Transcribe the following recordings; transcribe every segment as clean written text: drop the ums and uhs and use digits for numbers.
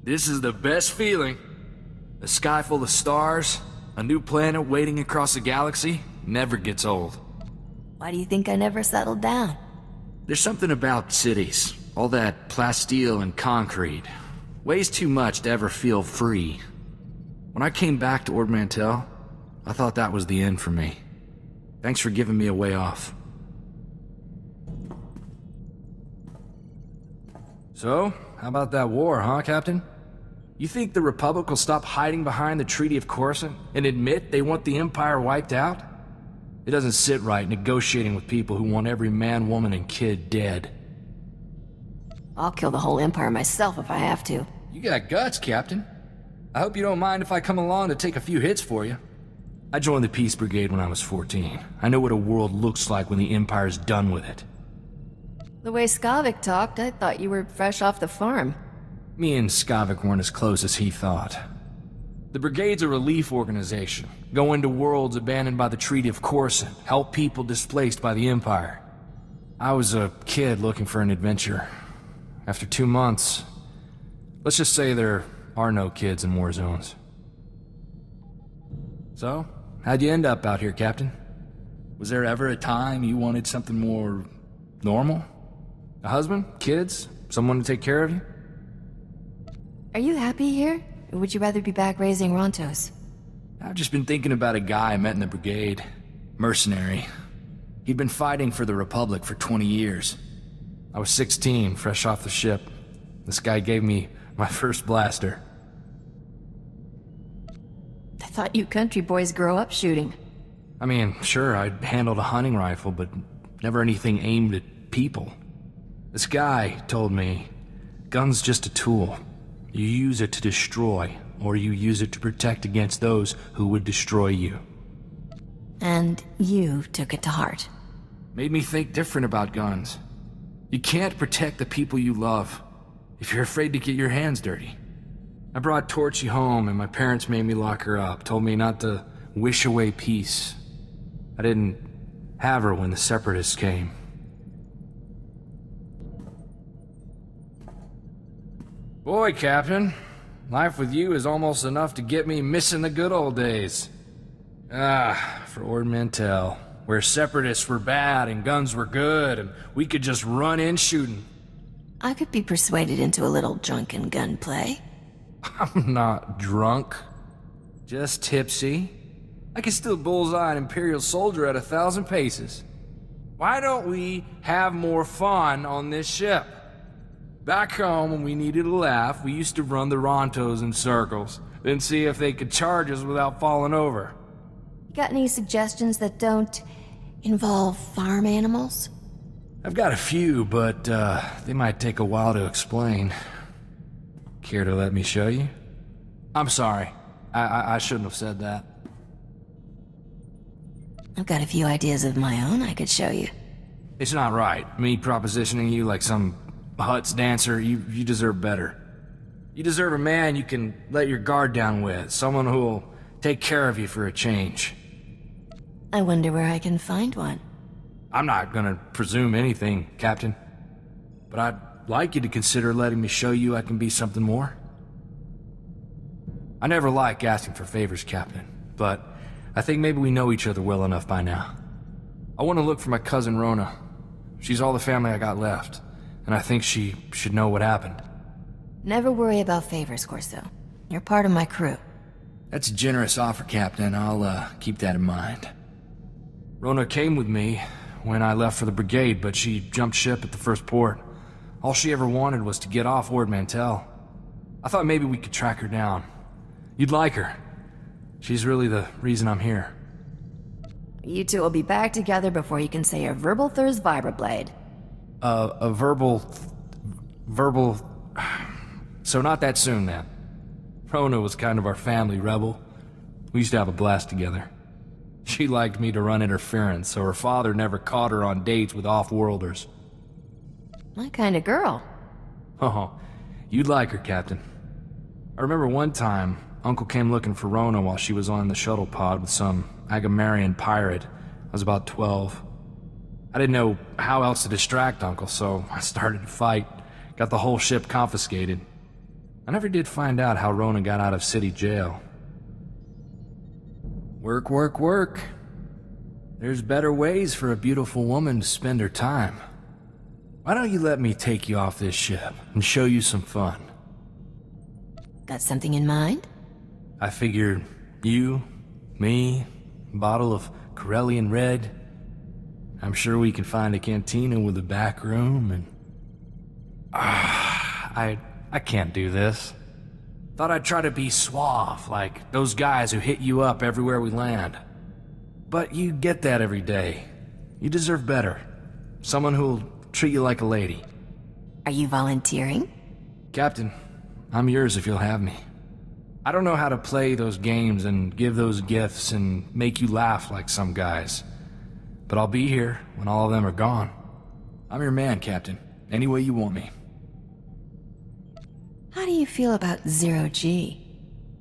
This is the best feeling. A sky full of stars, a new planet waiting across the galaxy, never gets old. Why do you think I never settled down? There's something about cities, all that plasteel and concrete. Weighs too much to ever feel free. When I came back to Ord Mantell, I thought that was the end for me. Thanks for giving me a way off. So, how about that war, huh, Captain? You think the Republic will stop hiding behind the Treaty of Corso and admit they want the Empire wiped out? It doesn't sit right negotiating with people who want every man, woman, and kid dead. I'll kill the whole Empire myself if I have to. You got guts, Captain. I hope you don't mind if I come along to take a few hits for you. I joined the Peace Brigade when I was 14. I know what a world looks like when the Empire's done with it. The way Skavik talked, I thought you were fresh off the farm. Me and Skavik weren't as close as he thought. The Brigade's a relief organization. Go into worlds abandoned by the Treaty of Corso, help people displaced by the Empire. I was a kid looking for an adventure. After 2 months, let's just say there are no kids in war zones. So, how'd you end up out here, Captain? Was there ever a time you wanted something more normal? A husband? Kids? Someone to take care of you? Are you happy here? Or would you rather be back raising Rontos? I've just been thinking about a guy I met in the Brigade. Mercenary. He'd been fighting for the Republic for 20 years. I was 16, fresh off the ship. This guy gave me my first blaster. I thought you country boys grow up shooting. I mean, sure, I'd handled a hunting rifle, but never anything aimed at people. This guy told me, gun's just a tool. You use it to destroy, or you use it to protect against those who would destroy you. And you took it to heart. Made me think different about guns. You can't protect the people you love if you're afraid to get your hands dirty. I brought Torchy home and my parents made me lock her up, told me not to wish away peace. I didn't have her when the Separatists came. Boy, Captain, life with you is almost enough to get me missing the good old days. For Ord Mantell, where Separatists were bad and guns were good, and we could just run in shooting. I could be persuaded into a little drunken gunplay. I'm not drunk, just tipsy. I can still bullseye an Imperial soldier at 1,000 paces. Why don't we have more fun on this ship? Back home, when we needed a laugh, we used to run the Rontos in circles, then see if they could charge us without falling over. Got any suggestions that don't involve farm animals? I've got a few, but they might take a while to explain. Care to let me show you? I'm sorry. I shouldn't have said that. I've got a few ideas of my own I could show you. It's not right, me propositioning you like some Huts dancer. You deserve better. You deserve a man you can let your guard down with, someone who'll take care of you for a change. I wonder where I can find one. I'm not gonna presume anything, Captain. But I'd like you to consider letting me show you I can be something more. I never like asking for favors, Captain, but I think maybe we know each other well enough by now. I want to look for my cousin Rona. She's all the family I got left, and I think she should know what happened. Never worry about favors, Corso. You're part of my crew. That's a generous offer, Captain. I'll keep that in mind. Rona came with me when I left for the Brigade, but she jumped ship at the first port. All she ever wanted was to get off Ord Mantell. I thought maybe we could track her down. You'd like her. She's really the reason I'm here. You two will be back together before you can say a verbal Thurs vibroblade. A verbal... So not that soon, then. Rona was kind of our family rebel. We used to have a blast together. She liked me to run interference, so her father never caught her on dates with off-worlders. My kind of girl. Oh, you'd like her, Captain. I remember one time, Uncle came looking for Rona while she was on the shuttle pod with some Agamarian pirate. I was about 12. I didn't know how else to distract Uncle, so I started to fight. Got the whole ship confiscated. I never did find out how Rona got out of city jail. Work, work, work. There's better ways for a beautiful woman to spend her time. Why don't you let me take you off this ship and show you some fun? Got something in mind? I figured you, me, a bottle of Corellian Red. I'm sure we can find a cantina with a back room and... I can't do this. Thought I'd try to be suave, like those guys who hit you up everywhere we land. But you get that every day. You deserve better. Someone who'll treat you like a lady. Are you volunteering? Captain, I'm yours if you'll have me. I don't know how to play those games and give those gifts and make you laugh like some guys. But I'll be here when all of them are gone. I'm your man, Captain. Any way you want me. How do you feel about Zero-G?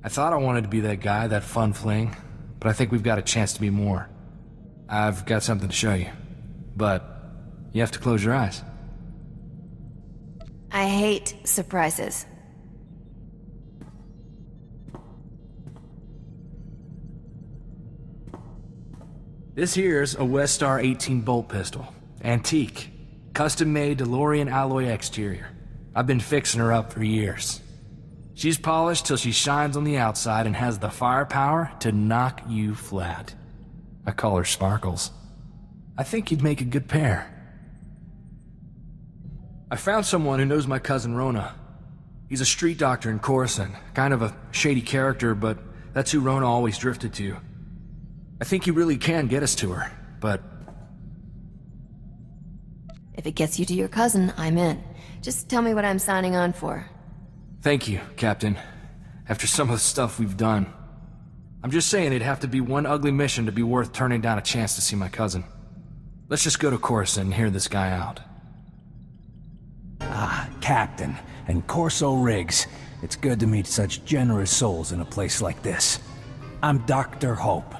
I thought I wanted to be that guy, that fun fling, but I think we've got a chance to be more. I've got something to show you, but you have to close your eyes. I hate surprises. This here's a SWTOR 18 bolt pistol. Antique. Custom-made DeLorean alloy exterior. I've been fixing her up for years. She's polished till she shines on the outside and has the firepower to knock you flat. I call her Sparkles. I think you'd make a good pair. I found someone who knows my cousin Rona. He's a street doctor in Corson, kind of a shady character, but that's who Rona always drifted to. I think he really can get us to her, but... If it gets you to your cousin, I'm in. Just tell me what I'm signing on for. Thank you, Captain. After some of the stuff we've done. I'm just saying it'd have to be one ugly mission to be worth turning down a chance to see my cousin. Let's just go to Corso and hear this guy out. Ah, Captain, and Corso Riggs. It's good to meet such generous souls in a place like this. I'm Dr. Hope.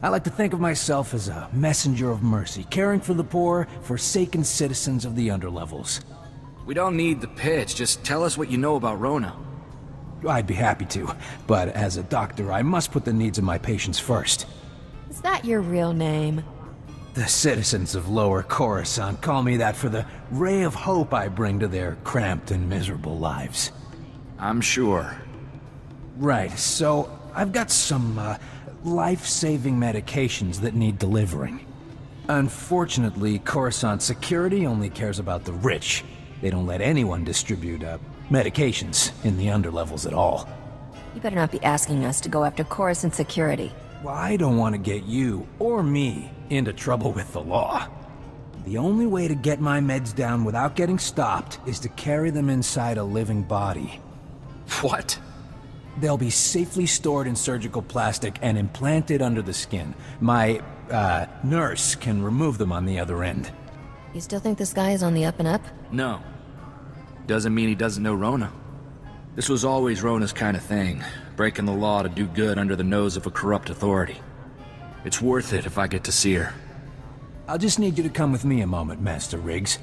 I like to think of myself as a messenger of mercy, caring for the poor, forsaken citizens of the underlevels. We don't need the pitch, just tell us what you know about Rona. I'd be happy to, but as a doctor, I must put the needs of my patients first. Is that your real name? The citizens of Lower Coruscant call me that for the ray of hope I bring to their cramped and miserable lives. I'm sure. Right, so I've got some, life-saving medications that need delivering. Unfortunately, Coruscant security only cares about the rich. They don't let anyone distribute, medications in the underlevels at all. You better not be asking us to go after Coruscant security. Well, I don't want to get you, or me, into trouble with the law. The only way to get my meds down without getting stopped is to carry them inside a living body. What? They'll be safely stored in surgical plastic and implanted under the skin. My, nurse can remove them on the other end. You still think this guy is on the up and up? No. Doesn't mean he doesn't know Rona. This was always Rona's kind of thing, breaking the law to do good under the nose of a corrupt authority. It's worth it if I get to see her. I'll just need you to come with me a moment, Master Riggs.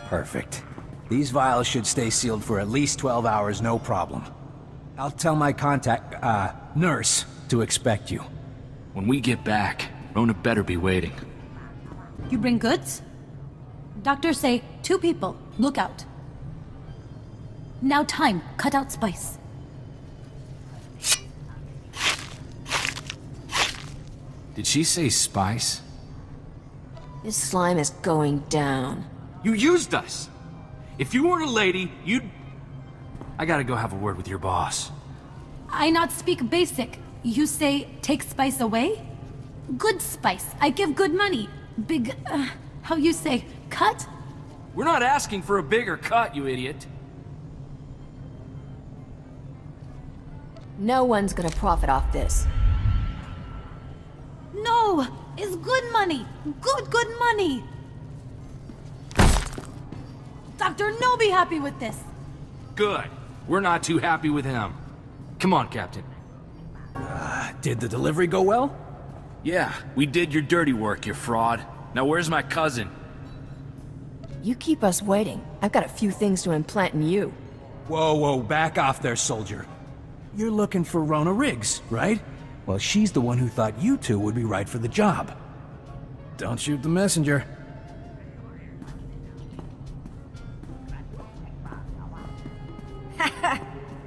Perfect. These vials should stay sealed for at least 12 hours, no problem. I'll tell my nurse to expect you. When we get back, Rona better be waiting. You bring goods? Doctors say 2 people. Look out. Now time. Cut out spice. Did she say spice? This slime is going down. You used us! If you weren't a lady, you'd... I gotta go have a word with your boss. I not speak basic. You say take spice away? Good spice. I give good money. Big, how you say, cut? We're not asking for a bigger cut, you idiot. No one's gonna profit off this. No! It's good money! Good money! Dr. No be happy with this. Good. We're not too happy with him. Come on, Captain. Did the delivery go well? Yeah, we did your dirty work, you fraud. Now where's my cousin? You keep us waiting. I've got a few things to implant in you. Whoa, back off there, soldier. You're looking for Rona Riggs, right? Well, she's the one who thought you two would be right for the job. Don't shoot the messenger.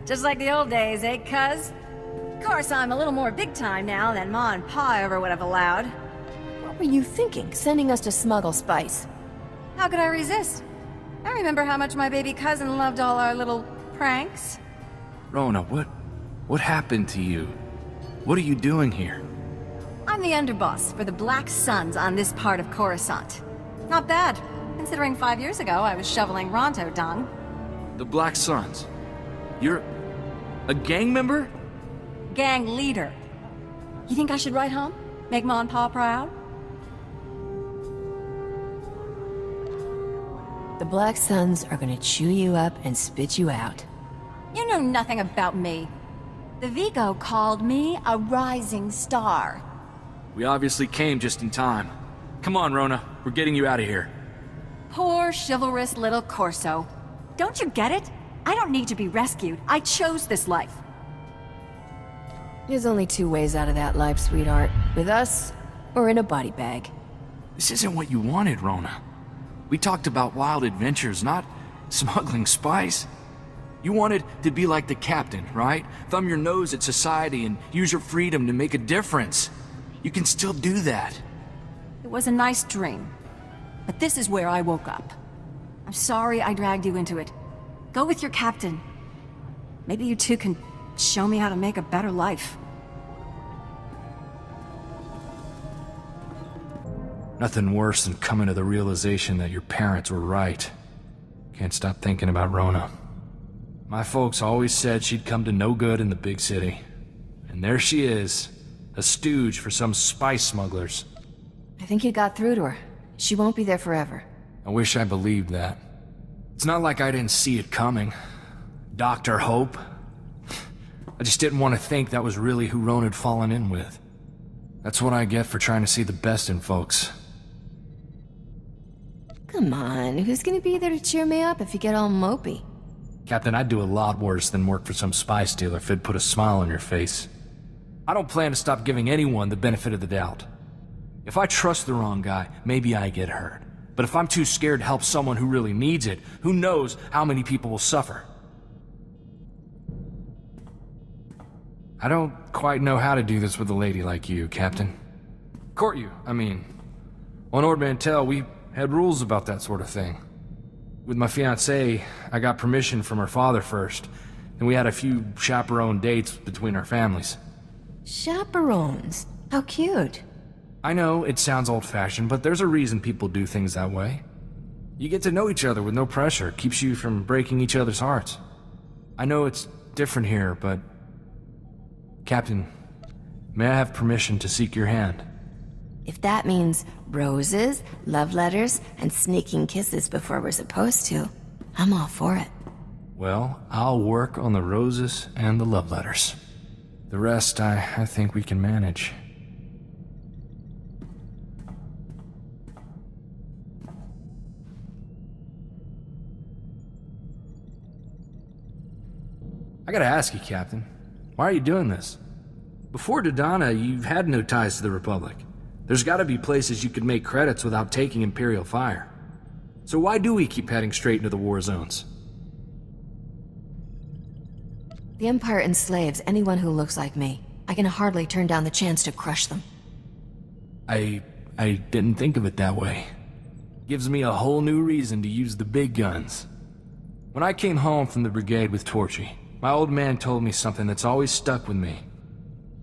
Just like the old days, eh, cuz? Of course, I'm a little more big time now than Ma and Pa ever would have allowed. What were you thinking, sending us to smuggle spice? How could I resist? I remember how much my baby cousin loved all our little pranks. Rona, what happened to you? What are you doing here? I'm the underboss for the Black Suns on this part of Coruscant. Not bad, considering 5 years ago I was shoveling Ronto dung. The Black Suns. You're a gang member? Gang leader. You think I should write home? Make Ma and Pa proud? The Black Suns are gonna chew you up and spit you out. You know nothing about me. The Vigo called me a rising star. We obviously came just in time. Come on, Rona. We're getting you out of here. Poor, chivalrous little Corso. Don't you get it? I don't need to be rescued. I chose this life. There's only two ways out of that life, sweetheart. With us, or in a body bag. This isn't what you wanted, Rona. We talked about wild adventures, not smuggling spice. You wanted to be like the captain, right? Thumb your nose at society and use your freedom to make a difference. You can still do that. It was a nice dream. But this is where I woke up. I'm sorry I dragged you into it. Go with your captain. Maybe you two can show me how to make a better life. Nothing worse than coming to the realization that your parents were right. Can't stop thinking about Rona. My folks always said she'd come to no good in the big city. And there she is, a stooge for some spice smugglers. I think you got through to her. She won't be there forever. I wish I believed that. It's not like I didn't see it coming. Dr. Hope. I just didn't want to think that was really who Rona had fallen in with. That's what I get for trying to see the best in folks. Come on, who's gonna be there to cheer me up if you get all mopey? Captain, I'd do a lot worse than work for some spice dealer if it'd put a smile on your face. I don't plan to stop giving anyone the benefit of the doubt. If I trust the wrong guy, maybe I get hurt. But if I'm too scared to help someone who really needs it, who knows how many people will suffer? I don't quite know how to do this with a lady like you, Captain. Court you, I mean. On Ord Mantell, we had rules about that sort of thing. With my fiancée, I got permission from her father first, and we had a few chaperone dates between our families. Chaperones? How cute. I know it sounds old-fashioned, but there's a reason people do things that way. You get to know each other with no pressure, keeps you from breaking each other's hearts. I know it's different here, but... Captain, may I have permission to seek your hand? If that means roses, love letters, and sneaking kisses before we're supposed to, I'm all for it. Well, I'll work on the roses and the love letters. The rest, I think we can manage. I gotta ask you, Captain. Why are you doing this? Before Dodonna, you've had no ties to the Republic. There's gotta be places you could make credits without taking Imperial fire. So why do we keep heading straight into the war zones? The Empire enslaves anyone who looks like me. I can hardly turn down the chance to crush them. I didn't think of it that way. Gives me a whole new reason to use the big guns. When I came home from the brigade with Torchy, my old man told me something that's always stuck with me.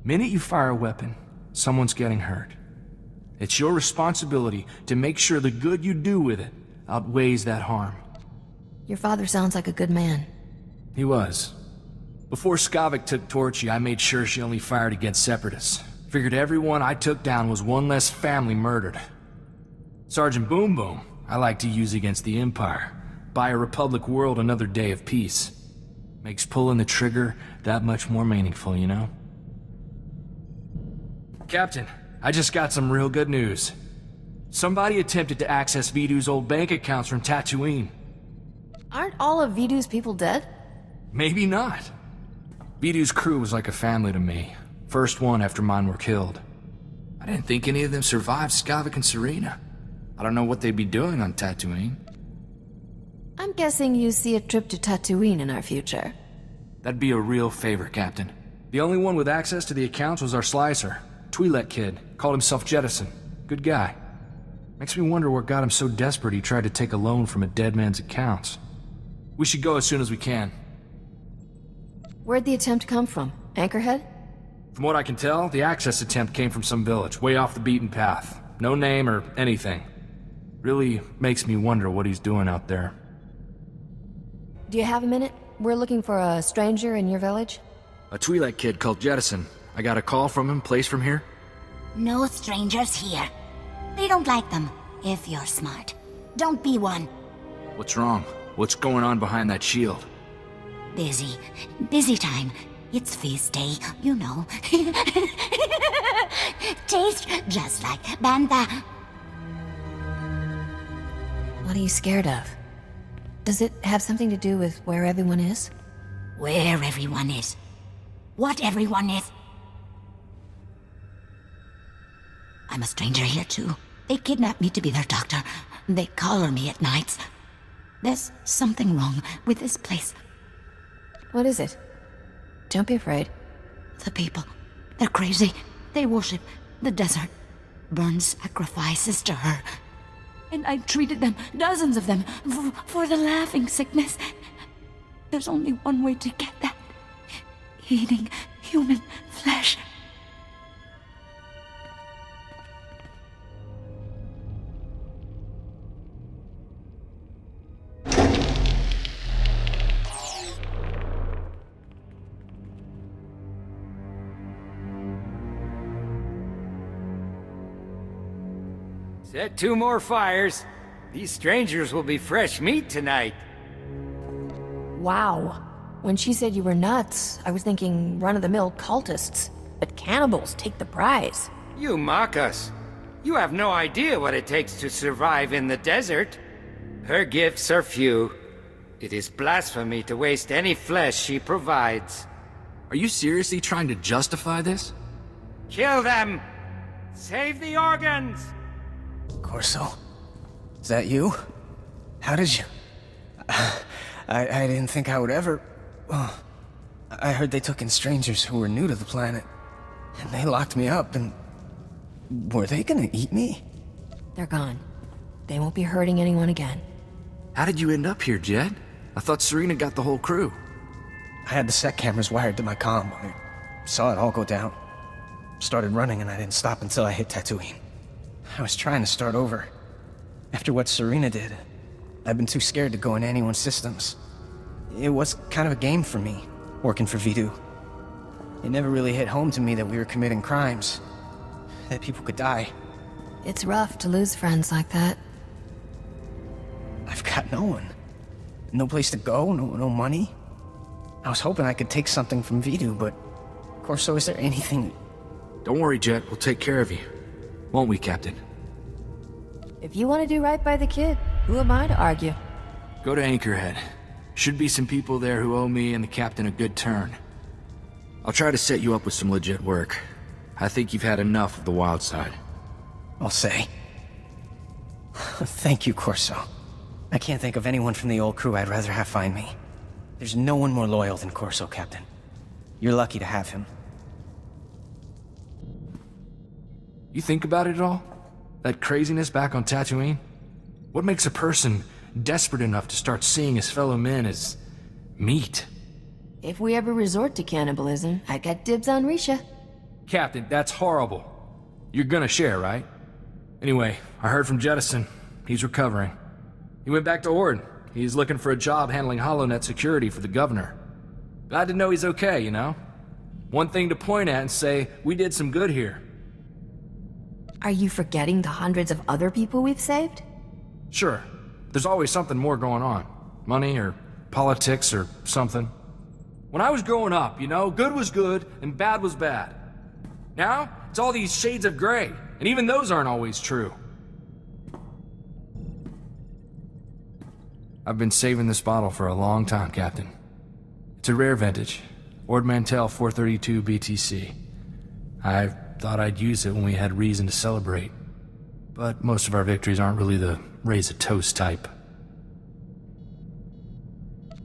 Minute you fire a weapon, someone's getting hurt. It's your responsibility to make sure the good you do with it outweighs that harm. Your father sounds like a good man. He was. Before Skavik took Torchy, I made sure she only fired against Separatists. Figured everyone I took down was one less family murdered. Sergeant Boom Boom, I like to use against the Empire. Buy a Republic world another day of peace. Makes pulling the trigger that much more meaningful, you know? Captain, I just got some real good news. Somebody attempted to access Vidu's old bank accounts from Tatooine. Aren't all of Vidu's people dead? Maybe not. Vidu's crew was like a family to me. First one after mine were killed. I didn't think any of them survived Skavik and Serena. I don't know what they'd be doing on Tatooine. I'm guessing you see a trip to Tatooine in our future. That'd be a real favor, Captain. The only one with access to the accounts was our slicer. Twi'lek kid. Called himself Jettison. Good guy. Makes me wonder what got him so desperate he tried to take a loan from a dead man's accounts. We should go as soon as we can. Where'd the attempt come from? Anchorhead? From what I can tell, the access attempt came from some village, way off the beaten path. No name or anything. Really makes me wonder what he's doing out there. Do you have a minute? We're looking for a stranger in your village. A Twi'lek kid called Jettison. I got a call from him, place from here. No strangers here. They don't like them, if you're smart. Don't be one. What's wrong? What's going on behind that shield? Busy. Busy time. It's feast day, you know. Tastes just like bantha. What are you scared of? Does it have something to do with where everyone is? Where everyone is. What everyone is. I'm a stranger here too. They kidnap me to be their doctor. They collar me at nights. There's something wrong with this place. What is it? Don't be afraid. The people. They're crazy. They worship the desert. Burn sacrifices to her. And I treated them, dozens of them, for the laughing sickness. There's only one way to get that. Eating human flesh. Set 2 more fires. These strangers will be fresh meat tonight. Wow. When she said you were nuts, I was thinking run-of-the-mill cultists. But cannibals take the prize. You mock us. You have no idea what it takes to survive in the desert. Her gifts are few. It is blasphemy to waste any flesh she provides. Are you seriously trying to justify this? Kill them! Save the organs! Corso? Is that you? How did you... I didn't think I would ever... Oh, I heard they took in strangers who were new to the planet. And they locked me up and... Were they gonna eat me? They're gone. They won't be hurting anyone again. How did you end up here, Jed? I thought Serena got the whole crew. I had the sec cameras wired to my comm. I saw it all go down. Started running and I didn't stop until I hit Tatooine. I was trying to start over. After what Serena did, I've been too scared to go in anyone's systems. It was kind of a game for me, working for Vidu. It never really hit home to me that we were committing crimes. That people could die. It's rough to lose friends like that. I've got no one. No place to go, no money. I was hoping I could take something from Vidu, but... Corso, is there anything... Don't worry, Jet. We'll take care of you. Won't we, Captain? If you want to do right by the kid, who am I to argue? Go to Anchorhead. Should be some people there who owe me and the Captain a good turn. I'll try to set you up with some legit work. I think you've had enough of the wild side. I'll say. Thank you, Corso. I can't think of anyone from the old crew I'd rather have find me. There's no one more loyal than Corso, Captain. You're lucky to have him. You think about it all? That craziness back on Tatooine? What makes a person desperate enough to start seeing his fellow men as... meat? If we ever resort to cannibalism, I got dibs on Risha. Captain, that's horrible. You're gonna share, right? Anyway, I heard from Jettison. He's recovering. He went back to Ord. He's looking for a job handling HoloNet security for the governor. Glad to know he's okay, you know? One thing to point at and say, we did some good here. Are you forgetting the hundreds of other people we've saved? Sure. There's always something more going on. Money or politics or something. When I was growing up, you know, good was good and bad was bad. Now, it's all these shades of gray, and even those aren't always true. I've been saving this bottle for a long time, Captain. It's a rare vintage, Ord Mantell 432 BTC. I thought I'd use it when we had reason to celebrate, but most of our victories aren't really the raise a toast type.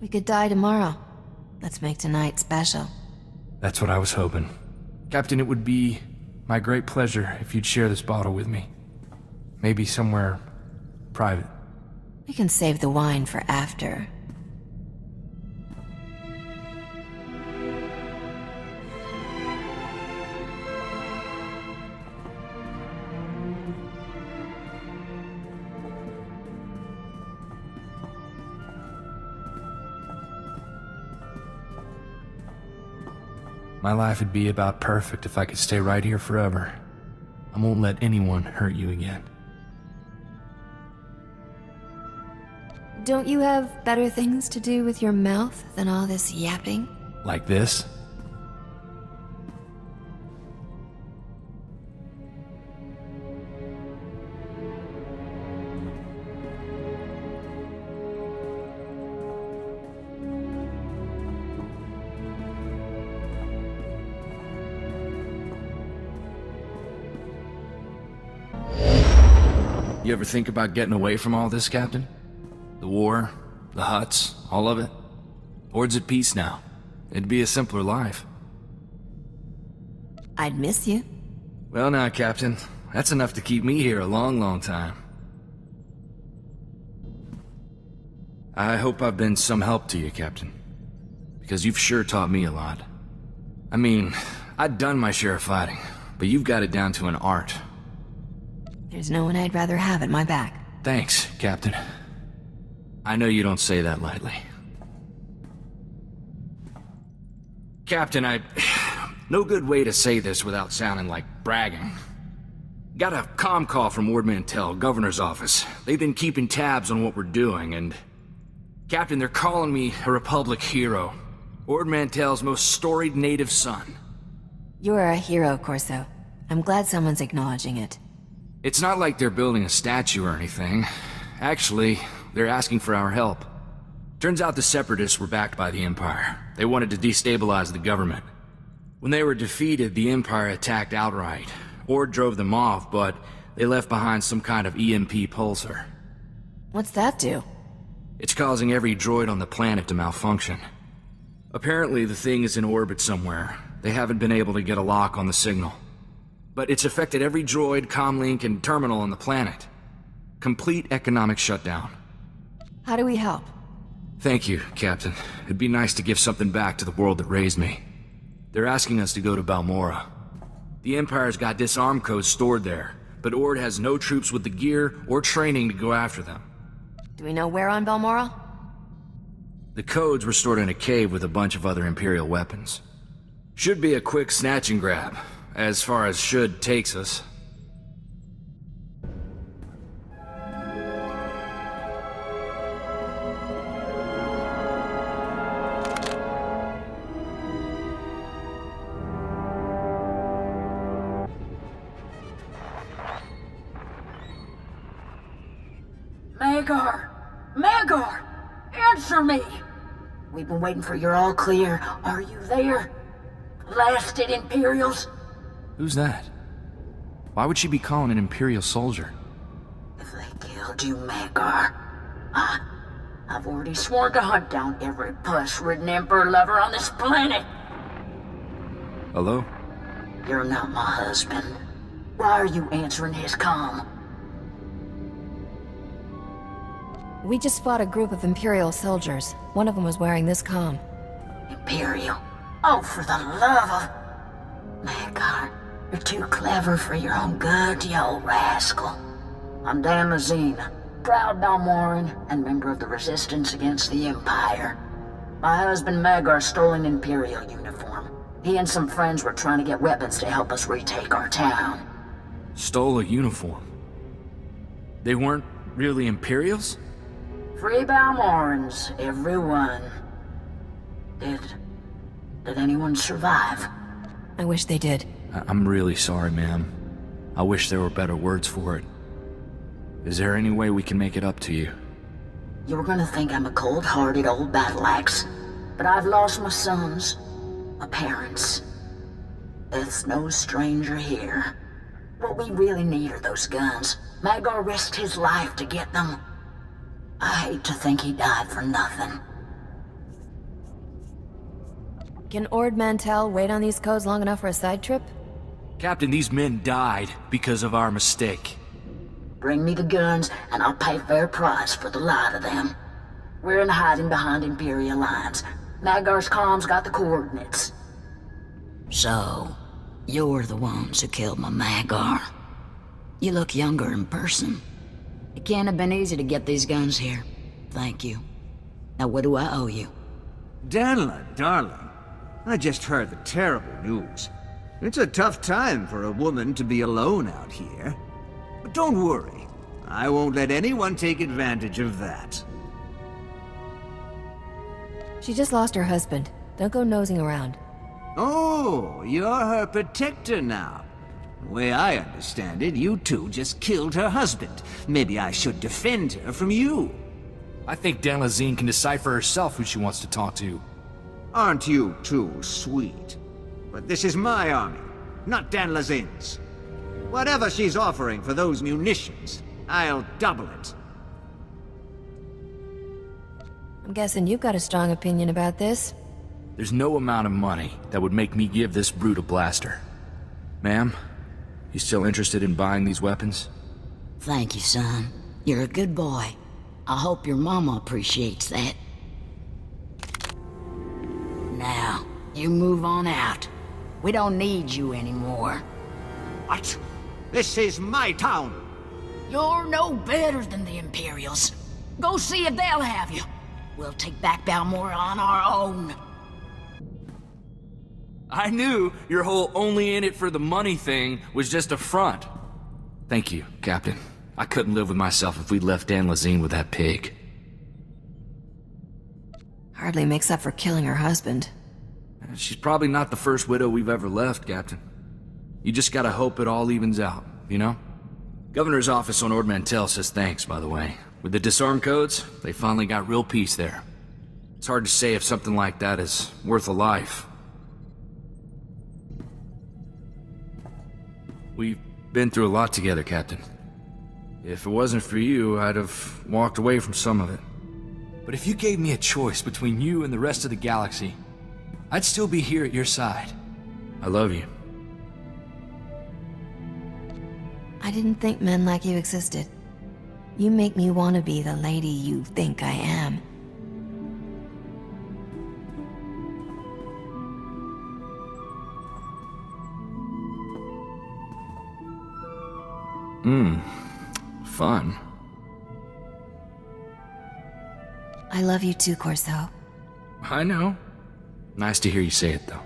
We could die tomorrow. Let's make tonight special. That's what I was hoping. Captain, it would be my great pleasure if you'd share this bottle with me. Maybe somewhere private. We can save the wine for after. My life would be about perfect if I could stay right here forever. I won't let anyone hurt you again. Don't you have better things to do with your mouth than all this yapping? Like this? You ever think about getting away from all this, Captain? The war, the huts, all of it? Ord's at peace now. It'd be a simpler life. I'd miss you. Well now, Captain, that's enough to keep me here a long, long time. I hope I've been some help to you, Captain. Because you've sure taught me a lot. I mean, I'd done my share of fighting, but you've got it down to an art. There's no one I'd rather have at my back. Thanks, Captain. I know you don't say that lightly. Captain, no good way to say this without sounding like bragging. Got a comm call from Ord Mantell, governor's office. They've been keeping tabs on what we're doing, and... Captain, they're calling me a Republic hero. Ord Mantell's most storied native son. You're a hero, Corso. I'm glad someone's acknowledging it. It's not like they're building a statue or anything. Actually, they're asking for our help. Turns out the Separatists were backed by the Empire. They wanted to destabilize the government. When they were defeated, the Empire attacked outright. Ord drove them off, but they left behind some kind of EMP pulsar. What's that do? It's causing every droid on the planet to malfunction. Apparently, the thing is in orbit somewhere. They haven't been able to get a lock on the signal. But it's affected every droid, comlink, and terminal on the planet. Complete economic shutdown. How do we help? Thank you, Captain. It'd be nice to give something back to the world that raised me. They're asking us to go to Balmorra. The Empire's got disarm codes stored there, but Ord has no troops with the gear or training to go after them. Do we know where on Balmorra? The codes were stored in a cave with a bunch of other Imperial weapons. Should be a quick snatch and grab. As far as should takes us. Magar! Magar! Answer me! We've been waiting for your all clear. Are you there? Blasted Imperials? Who's that? Why would she be calling an Imperial soldier? If they killed you, Magar, I've already sworn to hunt down every puss-ridden Emperor lover on this planet. Hello? You're not my husband. Why are you answering his comm? We just fought a group of Imperial soldiers. One of them was wearing this comm. Imperial? Oh, for the love of... Magar, you're too clever for your own good, you old rascal. I'm Dan Xeana, proud Balmoran and member of the resistance against the Empire. My husband Magar stole an Imperial uniform. He and some friends were trying to get weapons to help us retake our town. Stole a uniform? They weren't really Imperials? Free Balmorans, everyone. Did anyone survive? I wish they did. I'm really sorry, ma'am. I wish there were better words for it. Is there any way we can make it up to you? You're gonna think I'm a cold-hearted old battle axe, but I've lost my sons, my parents. Death's no stranger here. What we really need are those guns. Magar risked his life to get them. I hate to think he died for nothing. Can Ord Mantell wait on these codes long enough for a side trip? Captain, these men died because of our mistake. Bring me the guns, and I'll pay fair price for the lot of them. We're in hiding behind Imperial lines. Magar's comms got the coordinates. So, you're the ones who killed my Magar. You look younger in person. It can't have been easy to get these guns here. Thank you. Now what do I owe you? Danla, darling. I just heard the terrible news. It's a tough time for a woman to be alone out here. But don't worry. I won't let anyone take advantage of that. She just lost her husband. Don't go nosing around. Oh, you're her protector now. The way I understand it, you two just killed her husband. Maybe I should defend her from you. I think Danlazine can decide for herself who she wants to talk to. Aren't you too sweet? But this is my army, not Danlazine's. Whatever she's offering for those munitions, I'll double it. I'm guessing you've got a strong opinion about this. There's no amount of money that would make me give this brute a blaster. Ma'am, you still interested in buying these weapons? Thank you, son. You're a good boy. I hope your mama appreciates that. Now, you move on out. We don't need you anymore. What? This is my town! You're no better than the Imperials. Go see if they'll have you. We'll take back Balmora on our own. I knew your whole only in it for the money thing was just a front. Thank you, Captain. I couldn't live with myself if we'd left Danlazine with that pig. Hardly makes up for killing her husband. She's probably not the first widow we've ever left, Captain. You just gotta hope it all evens out, you know? Governor's office on Ord Mantell says thanks, by the way. With the disarm codes, they finally got real peace there. It's hard to say if something like that is worth a life. We've been through a lot together, Captain. If it wasn't for you, I'd have walked away from some of it. But if you gave me a choice between you and the rest of the galaxy, I'd still be here at your side. I love you. I didn't think men like you existed. You make me want to be the lady you think I am. Fun. I love you too, Corso. I know. Nice to hear you say it, though.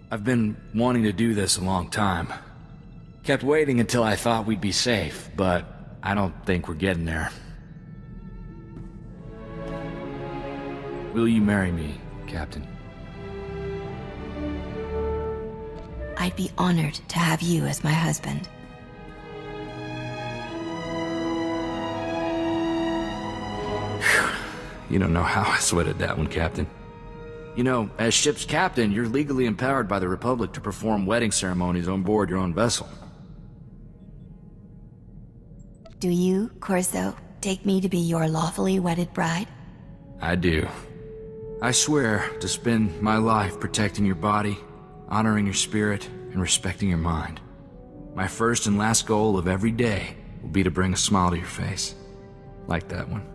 I've been wanting to do this a long time. Kept waiting until I thought we'd be safe, but I don't think we're getting there. Will you marry me, Captain? I'd be honored to have you as my husband. You don't know how I sweated that one, Captain. You know, as ship's captain, you're legally empowered by the Republic to perform wedding ceremonies on board your own vessel. Do you, Corso, take me to be your lawfully wedded bride? I do. I swear to spend my life protecting your body, honoring your spirit, and respecting your mind. My first and last goal of every day will be to bring a smile to your face. Like that one.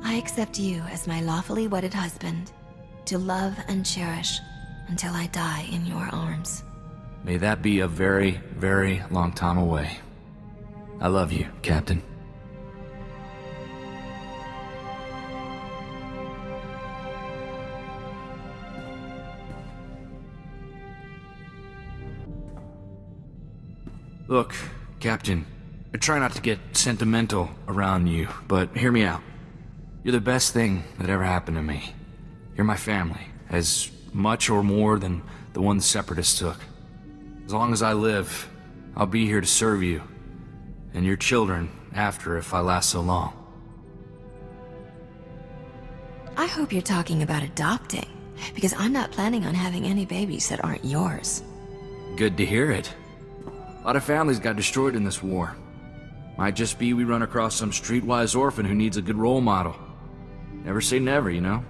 I accept you as my lawfully wedded husband, to love and cherish until I die in your arms. May that be a very, very long time away. I love you, Captain. Look, Captain, I try not to get sentimental around you, but hear me out. You're the best thing that ever happened to me. You're my family, as much or more than the one the Separatists took. As long as I live, I'll be here to serve you And your children after if I last so long. I hope you're talking about adopting, because I'm not planning on having any babies that aren't yours. Good to hear it. A lot of families got destroyed in this war. Might just be we run across some streetwise orphan who needs a good role model. Never say never, you know?